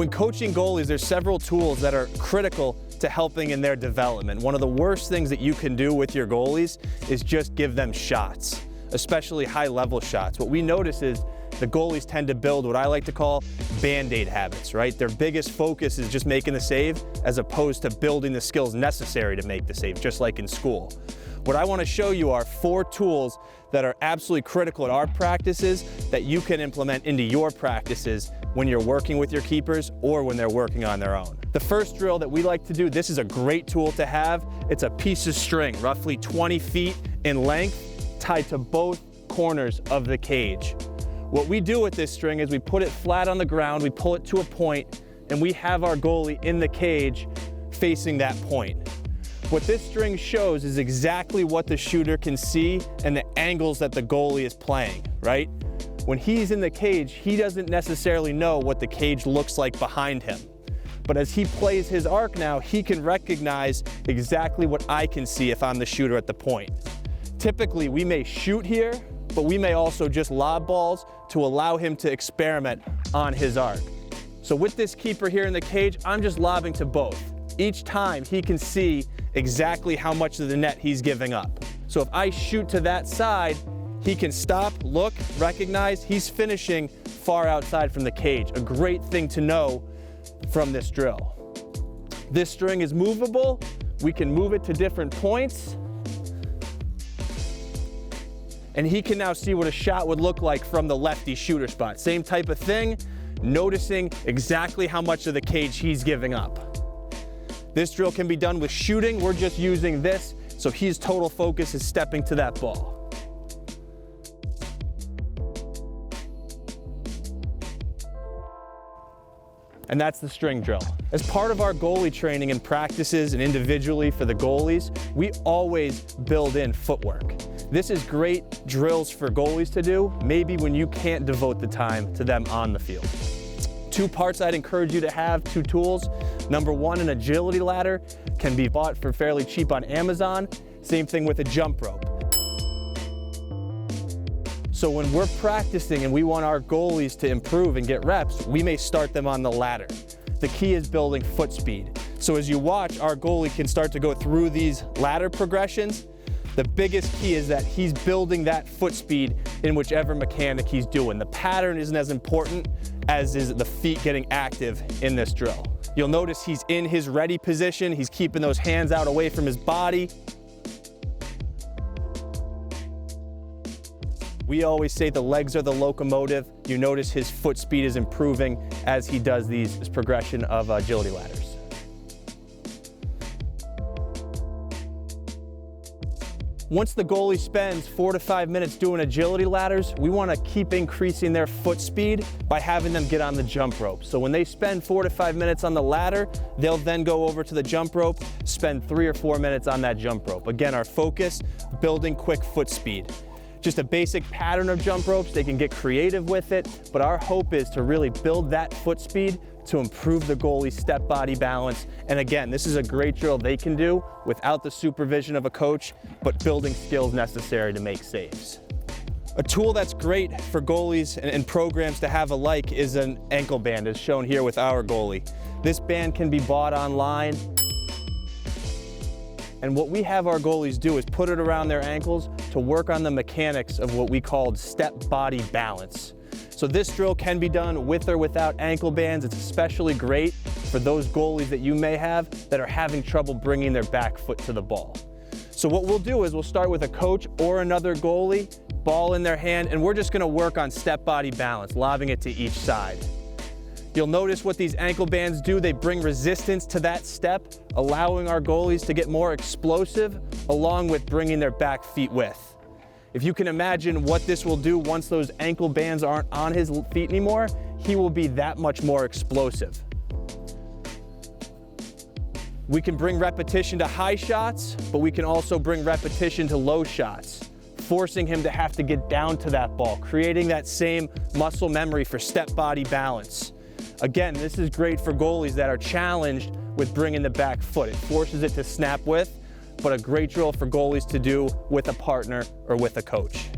When coaching goalies, there's several tools that are critical to helping in their development. One of the worst things that you can do with your goalies is just give them shots, especially high-level shots. What we notice is the goalies tend to build what I like to call Band-Aid habits, right? Their biggest focus is just making the save as opposed to building the skills necessary to make the save, just like in school. What I want to show you are 4 tools that are absolutely critical in our practices that you can implement into your practices when you're working with your keepers or when they're working on their own. The first drill that we like to do, this is a great tool to have. It's a piece of string, roughly 20 feet in length, tied to both corners of the cage. What we do with this string is we put it flat on the ground, we pull it to a point, and we have our goalie in the cage facing that point. What this string shows is exactly what the shooter can see and the angles that the goalie is playing, right? When he's in the cage, he doesn't necessarily know what the cage looks like behind him. But as he plays his arc now, he can recognize exactly what I can see if I'm the shooter at the point. Typically, we may shoot here, but we may also just lob balls to allow him to experiment on his arc. So with this keeper here in the cage, I'm just lobbing to both. Each time he can see exactly how much of the net he's giving up. So if I shoot to that side, he can stop, look, recognize he's finishing far outside from the cage. A great thing to know from this drill. This string is movable. We can move it to different points. And he can now see what a shot would look like from the lefty shooter spot. Same type of thing, noticing exactly how much of the cage he's giving up. This drill can be done with shooting. We're just using this, so his total focus is stepping to that ball. And that's the string drill. As part of our goalie training and practices and individually for the goalies, we always build in footwork. This is great drills for goalies to do, maybe when you can't devote the time to them on the field. 2 parts I'd encourage you to have, 2 tools. Number 1, an agility ladder can be bought for fairly cheap on Amazon. Same thing with a jump rope. So when we're practicing and we want our goalies to improve and get reps, we may start them on the ladder. The key is building foot speed. So as you watch, our goalie can start to go through these ladder progressions. The biggest key is that he's building that foot speed in whichever mechanic he's doing. The pattern isn't as important as is the feet getting active in this drill. You'll notice he's in his ready position. He's keeping those hands out away from his body. We always say the legs are the locomotive. You notice his foot speed is improving as he does this progression of agility ladders. Once the goalie spends 4 to 5 minutes doing agility ladders, we want to keep increasing their foot speed by having them get on the jump rope. So when they spend 4 to 5 minutes on the ladder, they'll then go over to the jump rope, spend 3 or 4 minutes on that jump rope. Again, our focus, building quick foot speed. Just a basic pattern of jump ropes, they can get creative with it, but our hope is to really build that foot speed to improve the goalie's step body balance. And again, this is a great drill they can do without the supervision of a coach, but building skills necessary to make saves. A tool that's great for goalies and programs to have alike is an ankle band, as shown here with our goalie. This band can be bought online. And what we have our goalies do is put it around their ankles to work on the mechanics of what we call step body balance. So this drill can be done with or without ankle bands. It's especially great for those goalies that you may have that are having trouble bringing their back foot to the ball. So what we'll do is we'll start with a coach or another goalie, ball in their hand, and we're just gonna work on step body balance, lobbing it to each side. You'll notice what these ankle bands do. They bring resistance to that step, allowing our goalies to get more explosive, along with bringing their back feet width. If you can imagine what this will do once those ankle bands aren't on his feet anymore, he will be that much more explosive. We can bring repetition to high shots, but we can also bring repetition to low shots, forcing him to have to get down to that ball, creating that same muscle memory for step body balance. Again, this is great for goalies that are challenged with bringing the back foot. It forces it to snap with, but a great drill for goalies to do with a partner or with a coach.